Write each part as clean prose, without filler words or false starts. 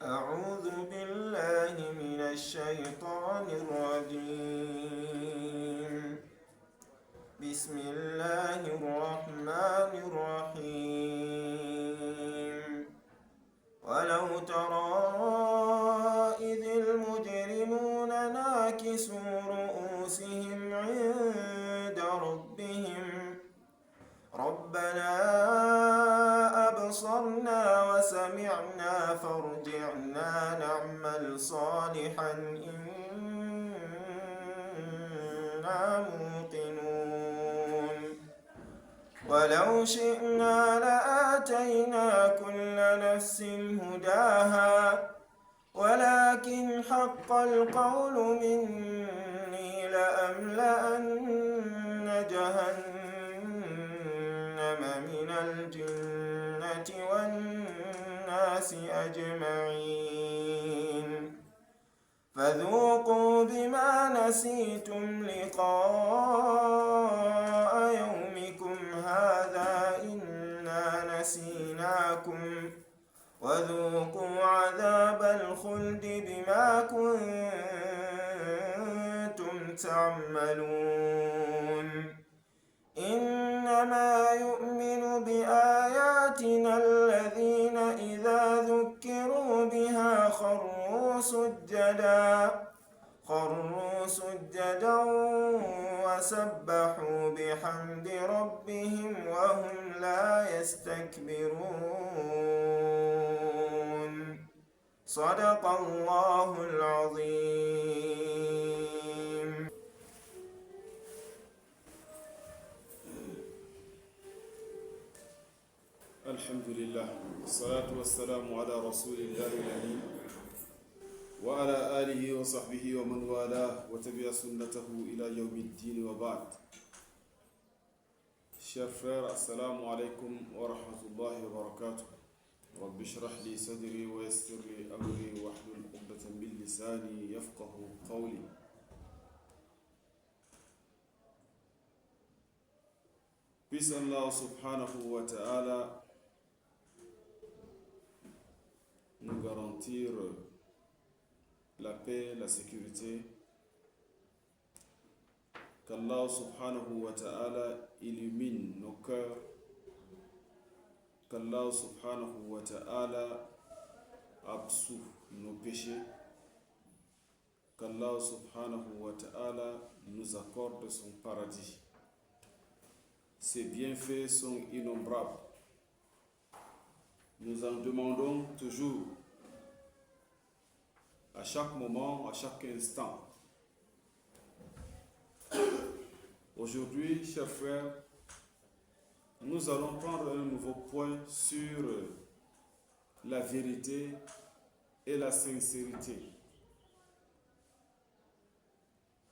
أعوذ بالله من الشيطان الرجيم. بسم الله الرحمن الرحيم. ولو ترى إذ المجرمون ناكسوا رؤوسهم عند ربهم ربنا أبصرنا وسمعنا فارجعنا نعمل صالحا إنا موقنون ولو شئنا لآتينا كل نفس هداها ولكن حق القول مني لأملأن جهنم من الجنة والناس أجمعين فذوقوا بما نسيتم لقاء يومكم هذا إنا نسيناكم وذوقوا عذاب الخلد بما كنتم تعملون إنما يؤمن بآياتنا الذين إذا ذكروا بها خروا سجدا وسبحوا بحمد ربهم وهم لا يستكبرون صدق الله العظيم. الحمد لله والصلاة والسلام على رسول الله الأمين وعلى آله وصحبه ومن والاه وتبع سنته إلى يوم الدين وبعد. Chers frères, assalamu alaikum wa rahmatullahi wa barakatuh. Rabbi shrah li sadri wa yassir li amri wa hlul 'uqdatan min lisani yafqahu qawli. Puisse Allah subhanahu wa ta'ala nous garantir la paix, la sécurité, qu'Allah subhanahu wa ta'ala illumine nos cœurs, qu'Allah subhanahu wa ta'ala absout nos péchés, qu'Allah subhanahu wa ta'ala nous accorde son paradis. Ses bienfaits sont innombrables. Nous en demandons toujours, à chaque moment, à chaque instant. Aujourd'hui, chers frères, nous allons prendre un nouveau point sur la vérité et la sincérité.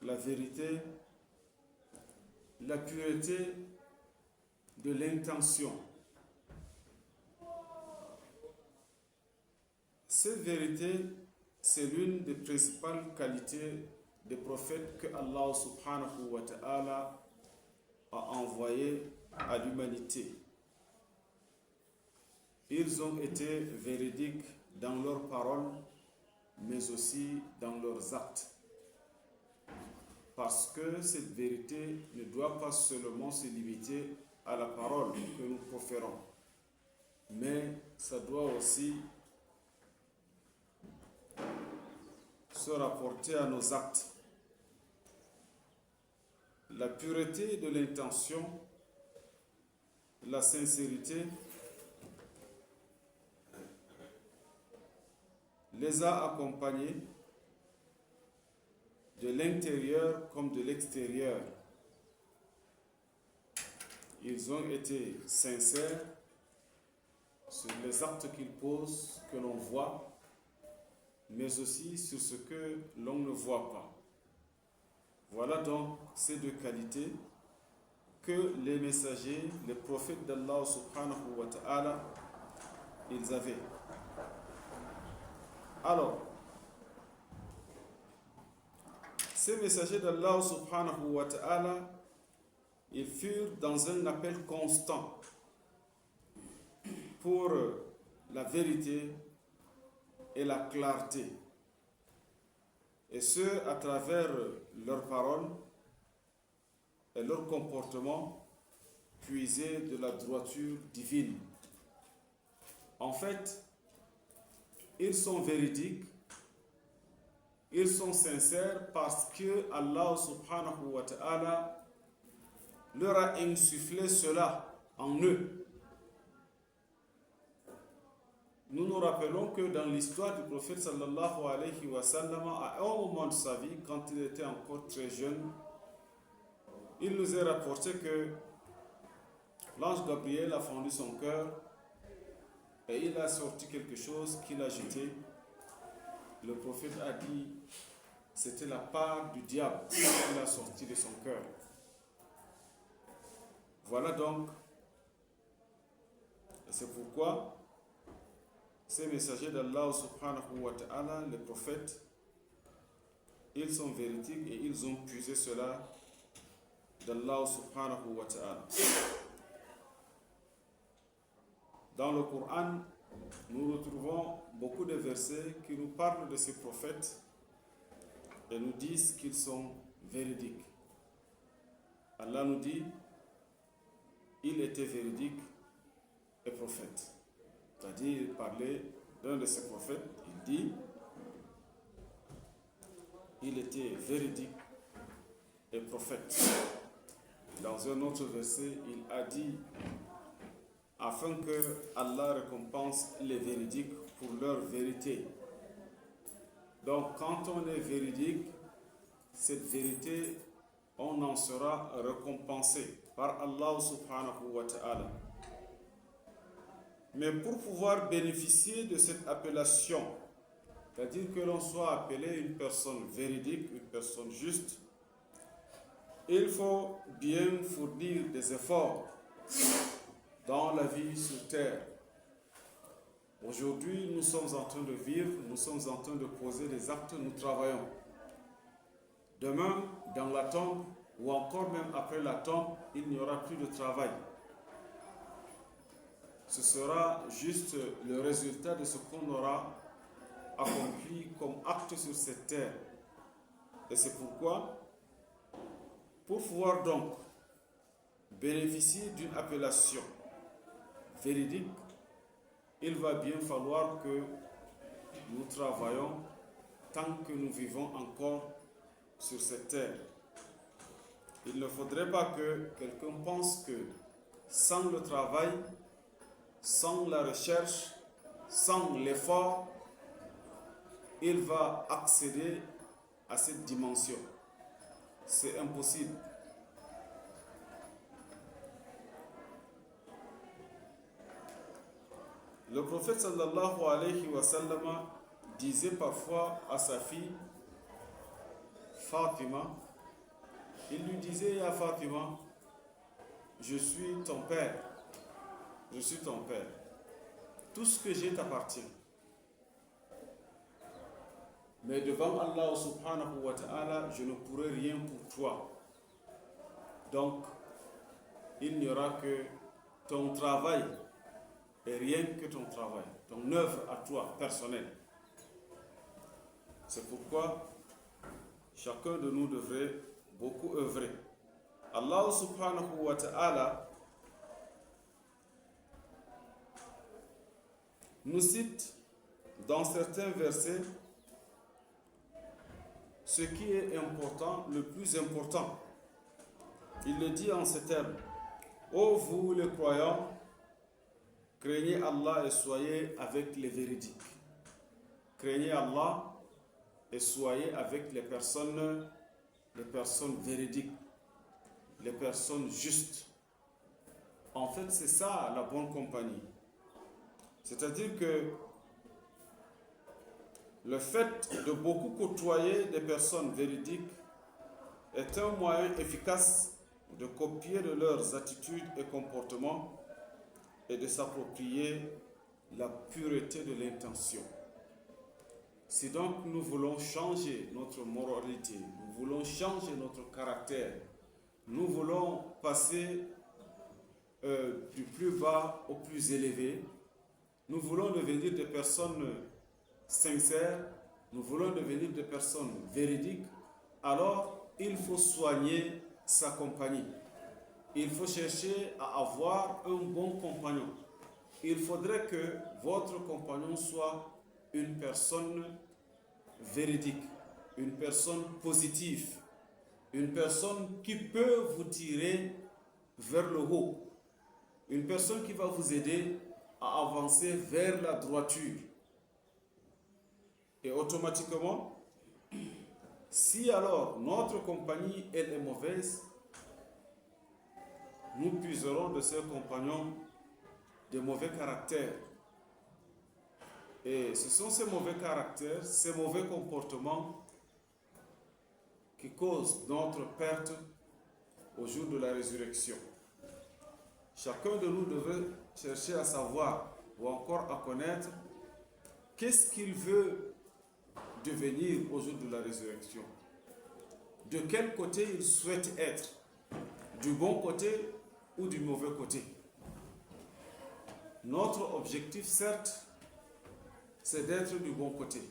La vérité, la pureté de l'intention. Cette vérité, c'est l'une des principales qualités des prophètes que Allah subhanahu wa ta'ala a envoyés à l'humanité. Ils ont été véridiques dans leurs paroles, mais aussi dans leurs actes. Parce que cette vérité ne doit pas seulement se limiter à la parole que nous proférons, mais ça doit aussi se rapporter à nos actes. La pureté de l'intention, la sincérité les a accompagnés de l'intérieur comme de l'extérieur. Ils ont été sincères sur les actes qu'ils posent, que l'on voit, mais aussi sur ce que l'on ne voit pas. Voilà donc ces deux qualités que les messagers, les prophètes d'Allah subhanahu wa ta'ala, ils avaient. Alors, ces messagers d'Allah subhanahu wa ta'ala, ils furent dans un appel constant pour la vérité, et la clarté. Et ce, à travers leurs paroles et leur comportement puisé de la droiture divine. En fait, ils sont véridiques, ils sont sincères parce que Allah subhanahu wa ta'ala leur a insufflé cela en eux. Nous nous rappelons que dans l'histoire du prophète sallallahu alayhi wa sallam, à un moment de sa vie, quand il était encore très jeune, il nous est rapporté que l'ange Gabriel a fendu son cœur et il a sorti quelque chose qu'il a jeté. Le prophète a dit c'était la part du diable qu'il a sorti de son cœur. Voilà donc, c'est pourquoi ces messagers d'Allah subhanahu wa ta'ala, les prophètes, ils sont véridiques et ils ont puisé cela d'Allah subhanahu wa ta'ala. Dans le Coran, nous retrouvons beaucoup de versets qui nous parlent de ces prophètes et nous disent qu'ils sont véridiques. Allah nous dit, il était véridique et prophète. C'est-à-dire, il parlait d'un de ses prophètes, il dit, il était véridique et prophète. Dans un autre verset, il a dit, afin que Allah récompense les véridiques pour leur vérité. Donc, quand on est véridique, cette vérité, on en sera récompensé par Allah subhanahu wa ta'ala. Mais pour pouvoir bénéficier de cette appellation, c'est-à-dire que l'on soit appelé une personne véridique, une personne juste, il faut bien fournir des efforts dans la vie sur terre. Aujourd'hui, nous sommes en train de vivre, nous sommes en train de poser des actes, nous travaillons. Demain, dans la tombe, ou encore même après la tombe, il n'y aura plus de travail. Ce sera juste le résultat de ce qu'on aura accompli comme acte sur cette terre. Et c'est pourquoi, pour pouvoir donc bénéficier d'une appellation véridique, il va bien falloir que nous travaillons tant que nous vivons encore sur cette terre. Il ne faudrait pas que quelqu'un pense que sans le travail, sans la recherche, sans l'effort, il va accéder à cette dimension. C'est impossible. Le prophète sallallahu alayhi wa sallam disait parfois à sa fille Fatima, il lui disait à Fatima, je suis ton père, je suis ton père. Tout ce que j'ai t'appartient. Mais devant Allah subhanahu wa ta'ala, je ne pourrai rien pour toi. Donc, il n'y aura que ton travail et rien que ton travail, ton œuvre à toi, personnelle. C'est pourquoi chacun de nous devrait beaucoup œuvrer. Allah subhanahu wa ta'ala nous cite dans certains versets ce qui est important, le plus important. Il le dit en ces termes: ô vous les croyants, craignez Allah et soyez avec les véridiques. Craignez Allah et soyez avec les personnes véridiques, les personnes justes. En fait, c'est ça la bonne compagnie. C'est-à-dire que le fait de beaucoup côtoyer des personnes véridiques est un moyen efficace de copier de leurs attitudes et comportements et de s'approprier la pureté de l'intention. Si donc nous voulons changer notre moralité, nous voulons changer notre caractère, nous voulons passer du plus bas au plus élevé, nous voulons devenir des personnes sincères, nous voulons devenir des personnes véridiques, alors il faut soigner sa compagnie. Il faut chercher à avoir un bon compagnon. Il faudrait que votre compagnon soit une personne véridique, une personne positive, une personne qui peut vous tirer vers le haut, une personne qui va vous aider à avancer vers la droiture. Et automatiquement, si alors notre compagnie elle est mauvaise, nous puiserons de ces compagnons de mauvais caractères. Et ce sont ces mauvais caractères, ces mauvais comportements qui causent notre perte au jour de la résurrection. Chacun de nous devrait chercher à savoir ou encore à connaître qu'est-ce qu'il veut devenir au jour de la résurrection. De quel côté il souhaite être, du bon côté ou du mauvais côté. Notre objectif, certes, c'est d'être du bon côté.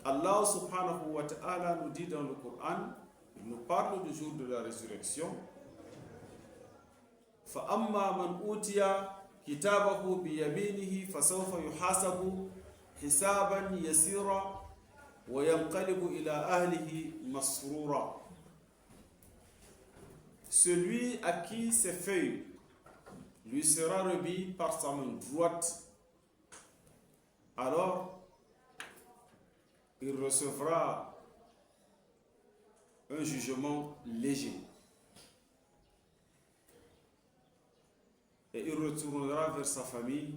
Allah subhanahu wa ta'ala nous dit dans le Coran, il nous parle du jour de la résurrection. فَأَمَّا مَنْ أُوتِيَ كِتَابَهُ بِيَمِينِهِ فَسَوْفَ يُحَاسَبُ حِسَابًا يَسِيرًا وَيَنْقَلِبُ إِلَى أَهْلِهِ مَسْرُورًا. Celui à qui ces feuilles lui sera remis par sa main droite, alors il recevra un jugement léger et il retournera vers sa famille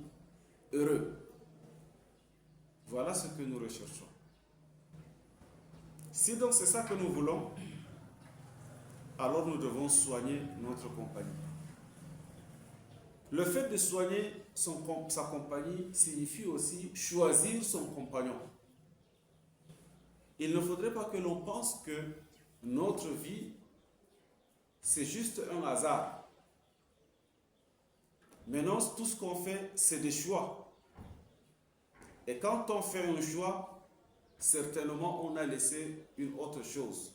heureux. Voilà ce que nous recherchons. Si donc c'est ça que nous voulons, alors nous devons soigner notre compagnie. Le fait de soigner sa compagnie signifie aussi choisir son compagnon. Il ne faudrait pas que l'on pense que notre vie, c'est juste un hasard. Maintenant, tout ce qu'on fait, c'est des choix. Et quand on fait un choix, certainement on a laissé une autre chose.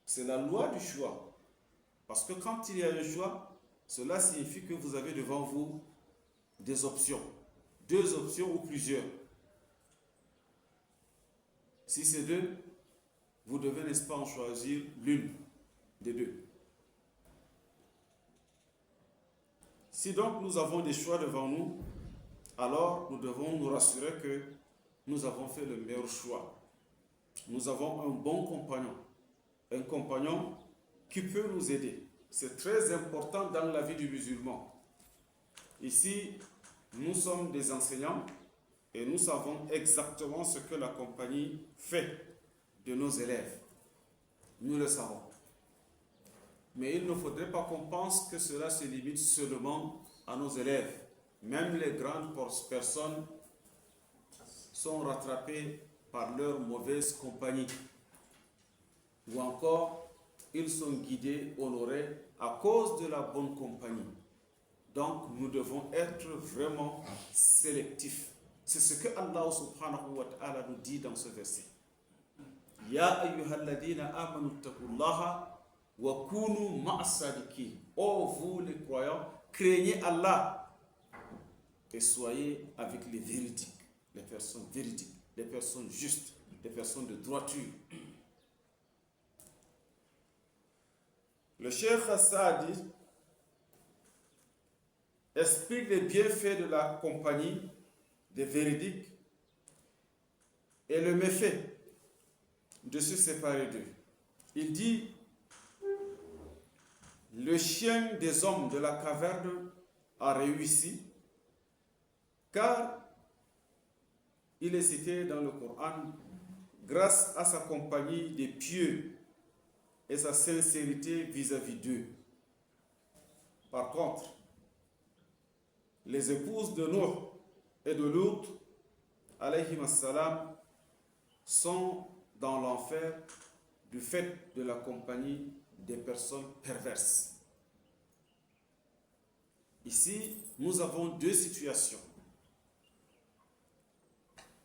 C'est la loi du choix. Parce que quand il y a un choix, cela signifie que vous avez devant vous des options. 2 options ou plusieurs. Si c'est 2, vous devez, n'est-ce pas, en choisir l'une des 2. Si donc nous avons des choix devant nous, alors nous devons nous rassurer que nous avons fait le meilleur choix. Nous avons un bon compagnon. Un compagnon qui peut nous aider. C'est très important dans la vie du musulman. Ici, nous sommes des enseignants et nous savons exactement ce que la compagnie fait de nos élèves. Nous le savons. Mais il ne faudrait pas qu'on pense que cela se limite seulement à nos élèves. Même les grandes personnes sont rattrapées par leur mauvaise compagnie. Ou encore, ils sont guidés, honorés à cause de la bonne compagnie. Donc, nous devons être vraiment sélectifs. C'est ce que Allah subhanahu wa ta'ala nous dit dans ce verset. Ya ayyuhalladhina amanu taqullaha wa kunu ma'as-sadiqin. Oh vous les croyants, craignez Allah et soyez avec les véridiques, les personnes véridiques, les personnes justes, les personnes de droiture. Le Cheikh Saadi explique les bienfaits de la compagnie des véridiques et le méfait de se séparer d'eux. Il dit: le chien des hommes de la caverne a réussi, car il est cité dans le Coran grâce à sa compagnie des pieux et sa sincérité vis-à-vis d'eux. Par contre, les épouses de Nuh et de Lut, alayhim assalam, sont dans l'enfer du fait de la compagnie des personnes perverses. Ici, nous avons 2 situations.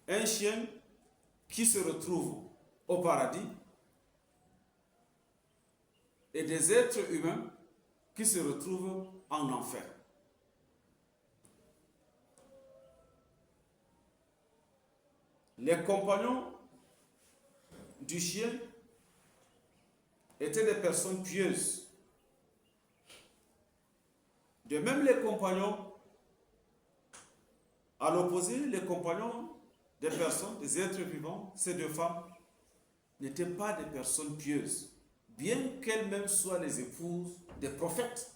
un chien qui se retrouve au paradis et des êtres humains qui se retrouvent en enfer. Les compagnons du chien étaient des personnes pieuses. De même, les compagnons, à l'opposé, les compagnons des personnes, des êtres vivants, ces deux femmes, n'étaient pas des personnes pieuses, bien qu'elles-mêmes soient les épouses des prophètes.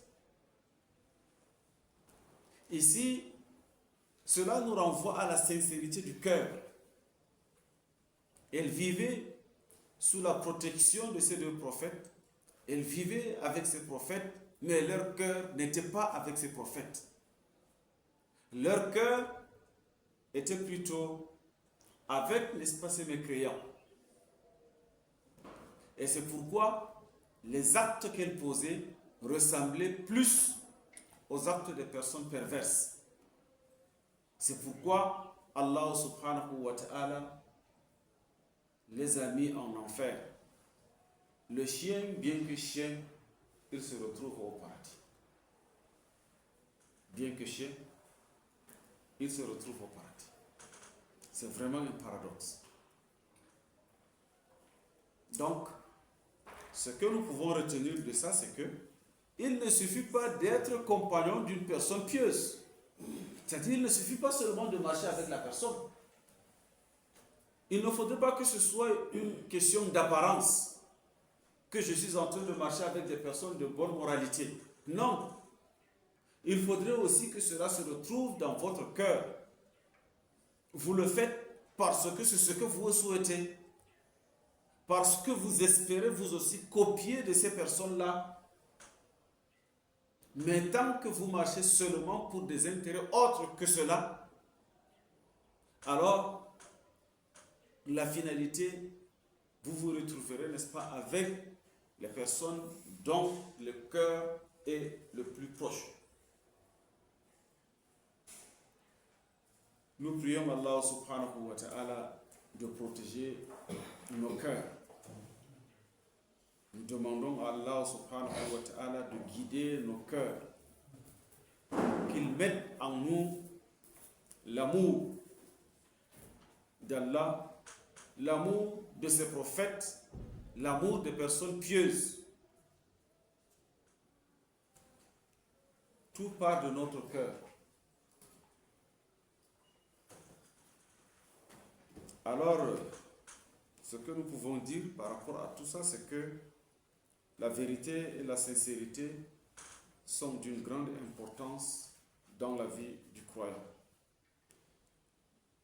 Ici, cela nous renvoie à la sincérité du cœur. Elles vivaient sous la protection de ces deux prophètes. Elles vivaient avec ces prophètes, mais leur cœur n'était pas avec ces prophètes. Leur cœur était plutôt avec l'espace mécréant. Et c'est pourquoi les actes qu'elles posaient ressemblaient plus aux actes des personnes perverses. C'est pourquoi Allah subhanahu wa ta'ala les a mis en enfer. Le chien, bien que chien, il se retrouve au paradis. Bien que chien, il se retrouve au paradis. C'est vraiment un paradoxe. Donc, ce que nous pouvons retenir de ça, c'est que il ne suffit pas d'être compagnon d'une personne pieuse. C'est-à-dire, il ne suffit pas seulement de marcher avec la personne. Il ne faudrait pas que ce soit une question d'apparence, que je suis en train de marcher avec des personnes de bonne moralité. Non. Il faudrait aussi que cela se retrouve dans votre cœur. Vous le faites parce que c'est ce que vous souhaitez. Parce que vous espérez vous aussi copier de ces personnes-là. Mais tant que vous marchez seulement pour des intérêts autres que cela, alors la finalité, vous vous retrouverez, n'est-ce pas, avec les personnes dont le cœur est le plus proche. Nous prions Allah subhanahu wa ta'ala de protéger nos cœurs. Nous demandons à Allah subhanahu wa ta'ala de guider nos cœurs, qu'il mette en nous l'amour d'Allah, l'amour de ses prophètes, l'amour des personnes pieuses. Tout part de notre cœur. Alors, ce que nous pouvons dire par rapport à tout ça, c'est que la vérité et la sincérité sont d'une grande importance dans la vie du croyant.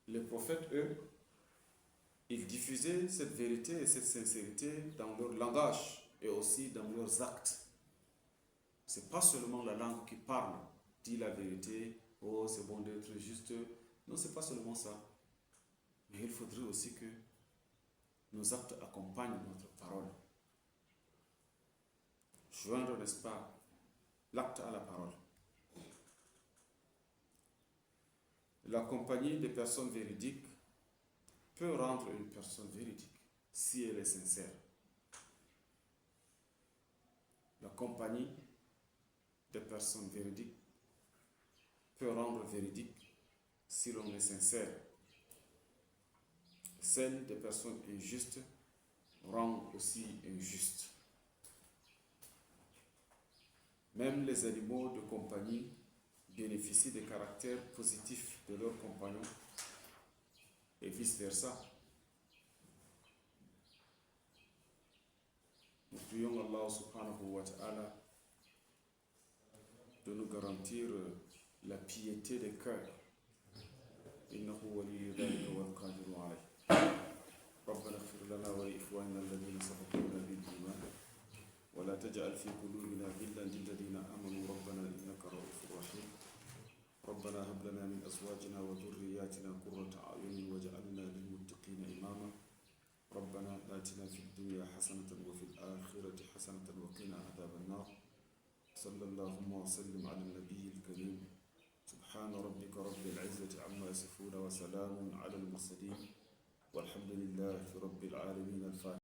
Les prophètes, eux, ils diffusaient cette vérité et cette sincérité dans leur langage et aussi dans leurs actes. Ce n'est pas seulement la langue qui parle, dit la vérité, oh c'est bon d'être juste. Non, ce n'est pas seulement ça. Mais il faudrait aussi que nos actes accompagnent notre parole. Joindre, n'est-ce pas, l'acte à la parole. La compagnie des personnes véridiques peut rendre une personne véridique si elle est sincère. La compagnie des personnes véridiques peut rendre véridique si l'on est sincère. Celle des personnes injustes rend aussi injuste. Même les animaux de compagnie bénéficient des caractères positifs de leurs compagnons et vice-versa. Nous prions Allah subhanahu wa ta'ala de nous garantir la piété des cœurs. Innahu waliyyu dhalika wal qadiru alayh. ربنا اغفر لنا ولإخواننا الذين سبقونا بالإيمان ولا تجعل في قلوبنا غلا للذين آمنوا ربنا إنك رؤوف رحيم ربنا هب لنا من أزواجنا وذرياتنا قرة أعين واجعلنا للمتقين إماما ربنا آتنا في الدنيا حسنة وفي الآخرة حسنة وقنا عذاب النار صلى الله وسلم على النبي الكريم سبحان ربك رب العزة عما يصفون وسلام على المرسلين والحمد لله رب العالمين. الفاتحة.